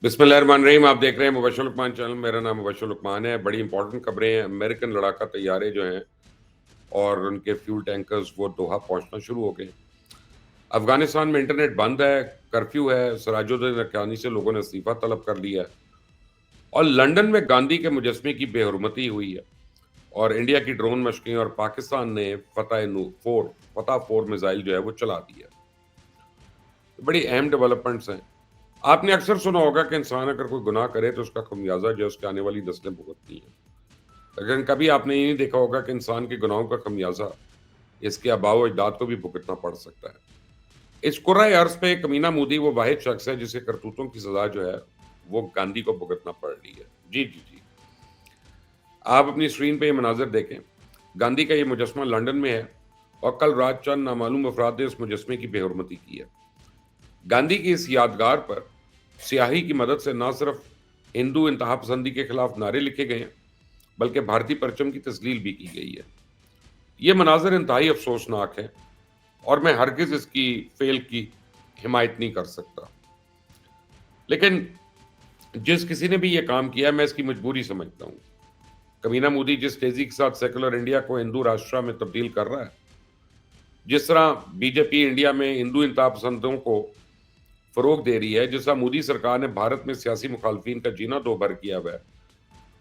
بسم اللہ الرحمن الرحیم. آپ دیکھ رہے ہیں مبشر لقمان چینل. میرا نام مبشر لقمان ہے. بڑی امپورٹنٹ خبریں ہیں. امریکن لڑاکا طیارے جو ہیں اور ان کے فیول ٹینکرز وہ دوحہ پہنچنا شروع ہو گئے. افغانستان میں انٹرنیٹ بند ہے, کرفیو ہے. سراج الدین ارکانی سے لوگوں نے استعفیٰ طلب کر لیا ہے. اور لنڈن میں گاندھی کے مجسمے کی بے حرمتی ہوئی ہے. اور انڈیا کی ڈرون مشقیں اور پاکستان نے فتح 4 میزائل جو ہے وہ چلا دیا. بڑی اہم ڈیولپمنٹس ہیں. آپ نے اکثر سنا ہوگا کہ انسان اگر کوئی گناہ کرے تو اس کا خمیازہ جو ہے اس کے آنے والی نسلیں بھگتتی ہیں. لیکن کبھی آپ نے یہ نہیں دیکھا ہوگا کہ انسان کے گناہوں کا خمیازہ اس کے آباء و اجداد کو بھی بھگتنا پڑ سکتا ہے. اس کرۂ ارض پہ کمینہ مودی وہ واحد شخص ہے جسے کرتوتوں کی سزا جو ہے وہ گاندھی کو بھگتنا پڑ رہی ہے. جی جی جی, آپ اپنی اسکرین پہ یہ مناظر دیکھیں. گاندھی کا یہ مجسمہ لنڈن میں ہے اور کل رات چند نامعلوم افراد نے اس مجسمے کی بے حرمتی کی ہے. گاندھی کی اس یادگار پر سیاہی کی مدد سے نہ صرف ہندو انتہا پسندی کے خلاف نعرے لکھے گئے ہیں بلکہ بھارتی پرچم کی تسلیل بھی کی گئی ہے. یہ مناظر انتہائی افسوسناک ہے اور میں ہرگز اس کی فعل کی حمایت نہیں کر سکتا. لیکن جس کسی نے بھی یہ کام کیا میں اس کی مجبوری سمجھتا ہوں. کمینہ مودی جس تیزی کے ساتھ سیکولر انڈیا کو ہندو راشٹرا میں تبدیل کر رہا ہے, جس طرح بی جے پی انڈیا میں ہندو انتہا پسندوں کو فروغ دے رہی ہے, جس طرح مودی سرکار نے بھارت میں سیاسی مخالفین کا جینا دو بھر کیا ہوا ہے,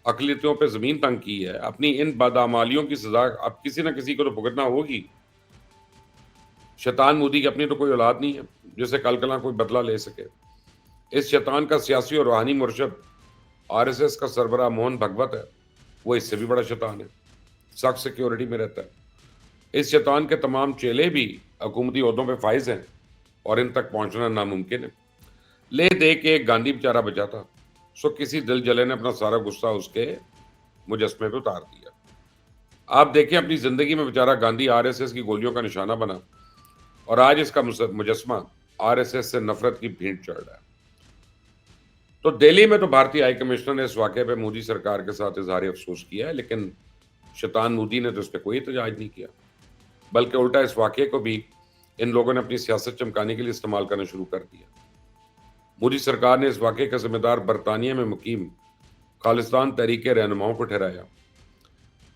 اقلیتوں پہ زمین تنگ کی ہے, اپنی ان بدعمالیوں کی سزا اب کسی نہ کسی کو تو بھگتنا ہوگی. شیطان مودی کی اپنی تو کوئی اولاد نہیں ہے جسے کل کلاں کوئی بدلہ لے سکے. اس شیطان کا سیاسی اور روحانی مرشد آر ایس ایس کا سربراہ موہن بھگوت ہے, وہ اس سے بھی بڑا شیطان ہے, سخت سیکیورٹی میں رہتا ہے. اس شیطان کے تمام چیلے بھی حکومتی عہدوں پہ فائز ہیں اور ان تک پہنچنا ناممکن ہے. لے دے کے ایک گاندھی بیچارہ بچا تھا, سو کسی دل جلے نے اپنا سارا غصہ اس کے مجسمے پہ اتار دیا. آپ دیکھیں اپنی زندگی میں بیچارہ گاندھی آر ایس ایس کی گولیوں کا نشانہ بنا اور آج اس کا مجسمہ آر ایس ایس سے نفرت کی بھینٹ چڑھ رہا ہے. تو دہلی میں تو بھارتی ہائی کمشنر نے اس واقعے پہ مودی سرکار کے ساتھ اظہار افسوس کیا ہے, لیکن شیطان مودی نے تو اس پہ کوئی احتجاج نہیں کیا, بلکہ الٹا اس واقعے کو بھی ان لوگوں نے اپنی سیاست چمکانے کے لیے استعمال کرنا شروع کر دیا. مودی سرکار نے اس واقعے کا ذمہ دار برطانیہ میں مقیم خالصتان تحریک کے رہنماؤں کو ٹھہرایا.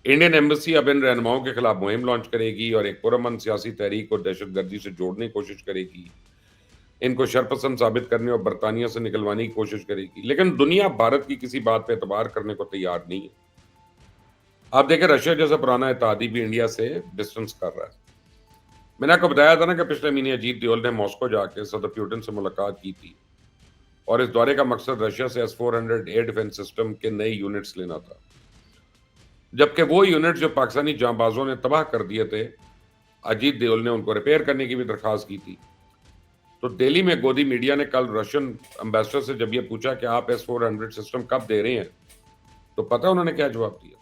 انڈین ایمبیسی اب ان رہنماؤں کے خلاف مہم لانچ کرے گی اور ایک پرامن سیاسی تحریک کو دہشت گردی سے جوڑنے کی کوشش کرے گی, ان کو شرپسند ثابت کرنے اور برطانیہ سے نکلوانے کی کوشش کرے گی. لیکن دنیا بھارت کی کسی بات پہ اعتبار کرنے کو تیار نہیں ہے. آپ دیکھیں رشیا جیسا پرانا اتحادی بھی انڈیا سے ڈسٹنس کر رہا ہے. میں نے آپ کو بتایا تھا نا کہ پچھلے مہینے اجیت دیول نے ماسکو جا کے صدر پیوٹن سے ملاقات کی تھی اور اس دورے کا مقصد رشیا سے S-400 ایئر ڈیفنس سسٹم کے نئے یونٹس لینا تھا, جبکہ وہ یونٹ جو پاکستانی جانبازوں نے تباہ کر دیے تھے اجیت دیول نے ان کو ریپیئر کرنے کی بھی درخواست کی تھی. تو دہلی میں گودی میڈیا نے کل رشین امبیسڈر سے جب یہ پوچھا کہ آپ S-400 سسٹم کب دے رہے ہیں, تو پتہ انہوں نے کیا جواب دیا,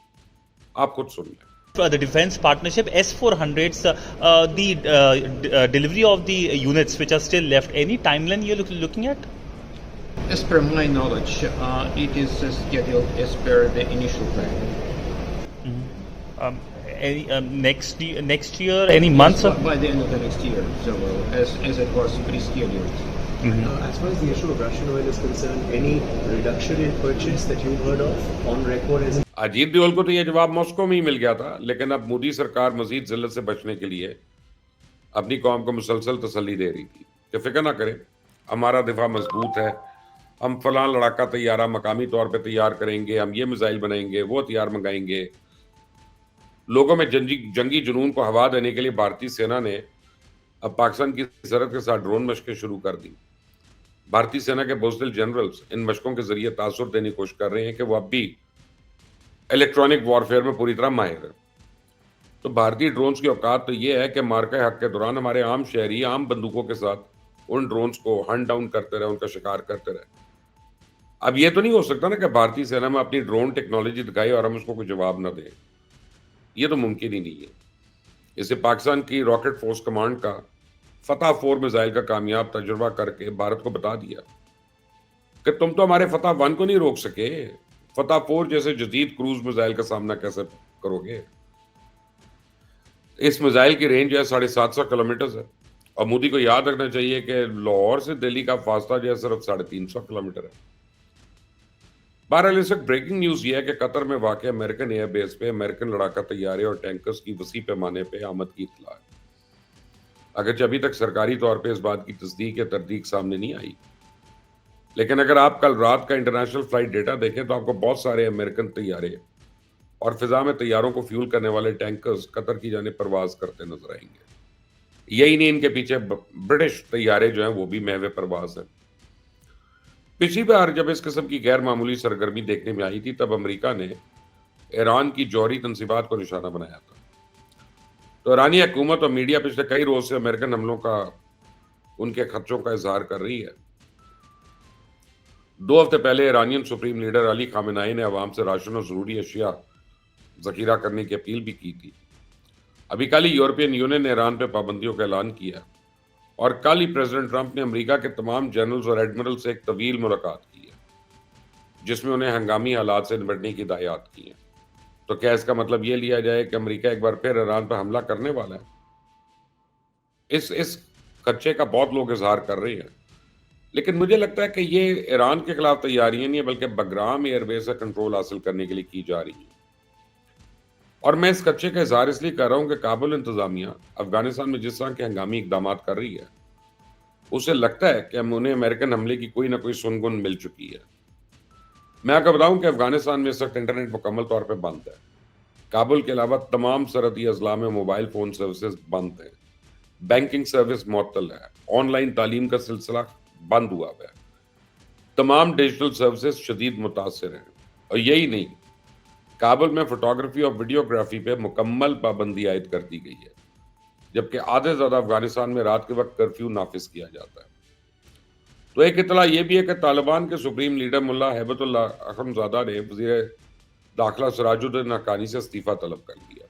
آپ خود سن لیں. The defense partnership S-400s, the delivery of the units which are still left, any timeline you're looking at? As per my knowledge, it is scheduled as per the initial plan. Next year, any months? Yes, by the end of the next year, so as it was pre-scheduled. As far as the issue of Russian oil is concerned, any reduction in purchase that you've heard of on record as Ajit دیول کو تو یہ جواب Moscow میں ہی مل گیا تھا, لیکن اب مودی سرکار مزید ذلت سے بچنے کے لیے اپنی قوم کو مسلسل تسلی دے رہی تھی کہ فکر نہ کریں, ہمارا دفاع مضبوط ہے, ہم فلاں لڑاکا طیارہ مقامی طور پہ تیار کریں گے, ہم یہ میزائل بنائیں گے, وہ ہتھیار منگائیں گے. لوگوں میں جنگی جنون کو ہوا دینے کے لیے بھارتی سینا نے اب پاکستان کی سرحد کے ساتھ ڈرون مشقیں شروع کر دی. بھارتی سینا کے بزدل جنرلز ان مشقوں کے ذریعے تاثر دینے کی کوشش کر رہے ہیں کہ وہ اب بھی الیکٹرانک وارفیئر میں پوری طرح ماہر ہے. تو بھارتی ڈرونز کی اوقات تو یہ ہے کہ مارکہ حق کے دوران ہمارے عام شہری عام بندوقوں کے ساتھ ان ڈرونز کو ہنٹ ڈاؤن کرتے رہے, ان کا شکار کرتے رہے. اب یہ تو نہیں ہو سکتا نا کہ بھارتی سینا میں اپنی ڈرون ٹیکنالوجی دکھائے اور ہم اس کو کوئی جواب نہ دیں, یہ تو ممکن ہی نہیں ہے. اسے پاکستان کی راکٹ فورس کمانڈ کا فتح 4 میزائل کا کامیاب تجربہ کر کے بھارت کو بتا دیا کہ تم تو ہمارے فتح 1 کو نہیں روک سکے, فتح 4 جیسے جدید کروز میزائل کا سامنا کیسے کرو گے. اس میزائل کی رینج جو ہے 750 کلومیٹر ہے, اور مودی کو یاد رکھنا چاہیے کہ لاہور سے دہلی کا فاصلہ جو ہے صرف 350 کلومیٹر ہے. بہرحال اس وقت بریکنگ نیوز یہ ہے کہ قطر میں واقع امریکن ایئر بیس پہ امریکن لڑاکا طیارے اور ٹینکرز کی وسیع پیمانے پہ آمد کی اطلاع ہے، اگرچہ ابھی تک سرکاری طور پہ اس بات کی تصدیق یا تردید سامنے نہیں آئی، لیکن اگر آپ کل رات کا انٹرنیشنل فلائٹ ڈیٹا دیکھیں تو آپ کو بہت سارے امریکن طیارے اور فضا میں طیاروں کو فیول کرنے والے ٹینکرز قطر کی جانب پرواز کرتے نظر آئیں گے۔ یہی نہیں، ان کے پیچھے برٹش طیارے جو ہیں وہ بھی محو پرواز ہیں۔ پچھلی بار جب اس قسم کی غیر معمولی سرگرمی دیکھنے میں آئی تھی تب امریکہ نے ایران کی جوہری تنصیبات کو نشانہ بنایا تھا، تو ایرانی حکومت اور میڈیا پچھلے کئی روز سے امریکن حملوں کا ان کے خدشوں کا اظہار کر رہی ہے۔ 2 ہفتے پہلے ایرانین سپریم لیڈر علی خامنہئی نے عوام سے راشن اور ضروری اشیاء ذخیرہ کرنے کی اپیل بھی کی تھی۔ ابھی کل ہی یورپین یونین نے ایران پہ پابندیوں کا اعلان کیا، اور کل ہی پریزیڈنٹ ٹرمپ نے امریکہ کے تمام جنرلز اور ایڈمرل سے ایک طویل ملاقات کی ہے، جس میں انہیں ہنگامی حالات سے نمٹنے کی ہدایات کی ہیں۔ تو کیا اس کا مطلب یہ لیا جائے کہ امریکہ ایک بار پھر ایران پر حملہ کرنے والا ہے؟ اس خدشے کا بہت لوگ اظہار کر رہے ہیں، لیکن مجھے لگتا ہے کہ یہ ایران کے خلاف تیاریاں نہیں ہیں، بلکہ بگرام ایئر بیس سے کنٹرول حاصل کرنے کے لیے کی جا رہی ہیں۔ اور میں اس خدشے کا اظہار اس لیے کر رہا ہوں کہ کابل انتظامیہ افغانستان میں جس طرح کے ہنگامی اقدامات کر رہی ہے، اسے لگتا ہے کہ انہیں امریکن حملے کی کوئی نہ کوئی سنگن مل چکی ہے۔ میں آپ کو بتاؤں کہ افغانستان میں اس وقت انٹرنیٹ مکمل طور پہ بند ہے۔ کابل کے علاوہ تمام سرحدی اضلاع میں موبائل فون سروسز بند ہیں، بینکنگ سروس معطل ہے، آن لائن تعلیم کا سلسلہ بند ہوا ہے، تمام ڈیجیٹل سروسز شدید متاثر ہیں۔ اور یہی نہیں، کابل میں فوٹوگرافی اور ویڈیوگرافی پہ مکمل پابندی عائد کر دی گئی ہے، جبکہ آدھے زیادہ افغانستان میں رات کے وقت کرفیو نافذ کیا جاتا ہے۔ تو ایک اطلاع یہ بھی ہے کہ طالبان کے سپریم لیڈر ملا ہیبت اللہ اخنزادہ نے وزیر داخلہ سراج الدین حقانی سے استعفیٰ طلب کر لیا۔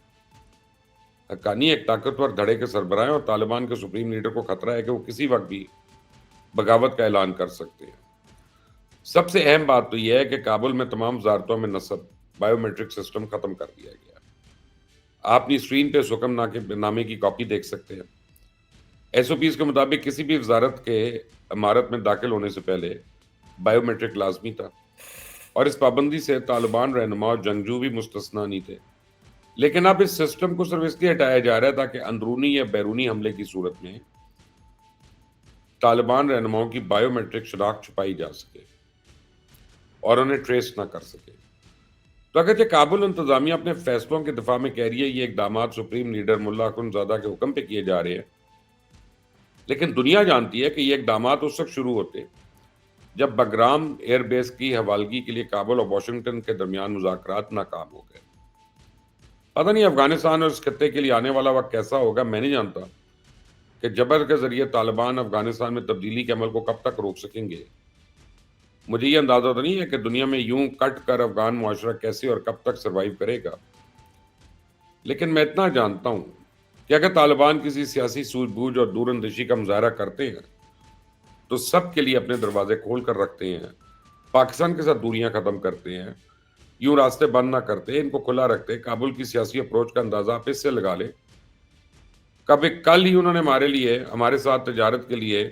حقانی ایک طاقتور دھڑے کے سربراہ ہیں اور طالبان کے سپریم لیڈر کو خطرہ ہے کہ وہ کسی وقت بھی بغاوت کا اعلان کر سکتے ہیں۔ سب سے اہم بات تو یہ ہے کہ کابل میں تمام وزارتوں میں نصب بائیو میٹرک سسٹم ختم کر دیا گیا ہے۔ آپ اپنی اسکرین پہ حکم نامے کی کاپی دیکھ سکتے ہیں۔ ایس او پیز کے مطابق کسی بھی وزارت کے عمارت میں داخل ہونے سے پہلے بائیو میٹرک لازمی تھا، اور اس پابندی سے طالبان رہنما اور جنگجو بھی مستثنا نہیں تھے۔ لیکن اب اس سسٹم کو صرف اس لیے ہٹایا جا رہا ہے تاکہ اندرونی یا بیرونی حملے کی صورت میں طالبان رہنماؤں کی بائیو میٹرک شناخت چھپائی جا سکے اور انہیں ٹریس نہ کر سکے۔ تو اگرچہ کابل انتظامیہ اپنے فیصلوں کے دفاع میں کہہ رہی ہے یہ اقدامات سپریم لیڈر ملا اخنزادہ کے حکم پہ کیے جا رہے ہیں، لیکن دنیا جانتی ہے کہ یہ اقدامات اس وقت شروع ہوتے جب بگرام ایئر بیس کی حوالگی کے لیے کابل اور واشنگٹن کے درمیان مذاکرات ناکام ہو گئے۔ پتہ نہیں افغانستان اور اس خطے کے لیے آنے والا وقت کیسا ہوگا، میں نہیں جانتا کہ جبر کے ذریعے طالبان افغانستان میں تبدیلی کے عمل کو کب تک روک سکیں گے۔ مجھے یہ اندازہ تو نہیں ہے کہ دنیا میں یوں کٹ کر افغان معاشرہ کیسے اور کب تک سروائیو کرے گا، لیکن میں اتنا جانتا ہوں کہ اگر طالبان کسی سیاسی سوجھ بوجھ اور دور اندیشی کا مظاہرہ کرتے ہیں تو سب کے لیے اپنے دروازے کھول کر رکھتے ہیں، پاکستان کے ساتھ دوریاں ختم کرتے ہیں، یوں راستے بند نہ کرتے، ان کو کھلا رکھتے۔ کابل کی سیاسی اپروچ کا اندازہ آپ اس سے لگا لیں، کل ہی انہوں نے ہمارے ساتھ تجارت کے لیے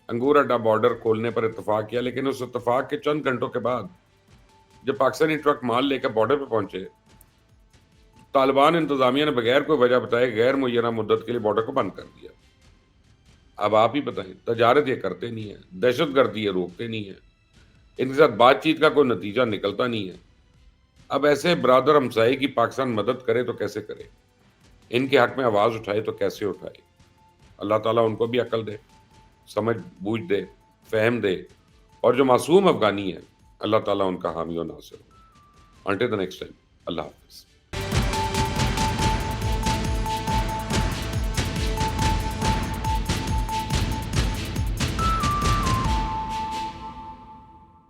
انگور اڈا بارڈر کھولنے پر اتفاق کیا، لیکن اس اتفاق کے چند گھنٹوں کے بعد جب پاکستانی ٹرک مال لے کر بارڈر پہ پہنچے، طالبان انتظامیہ نے بغیر کوئی وجہ بتائے غیر معینہ مدت کے لیے بارڈر کو بند کر دیا۔ اب آپ ہی بتائیں، تجارت یہ کرتے نہیں ہیں، دہشت گردی یہ روکتے نہیں ہیں، ان کے ساتھ بات چیت کا کوئی نتیجہ نکلتا نہیں ہے۔ اب ایسے برادر ہمسائے کی پاکستان مدد کرے تو کیسے کرے، ان کے حق میں آواز اٹھائے تو کیسے اٹھائے؟ اللہ تعالیٰ ان کو بھی عقل دے، سمجھ بوجھ دے، فہم دے، اور جو معصوم افغانی ہے اللہ تعالیٰ ان کا حامی و ناصر ہو۔ انٹل دی نیکسٹ ٹائم، اللہ حافظ۔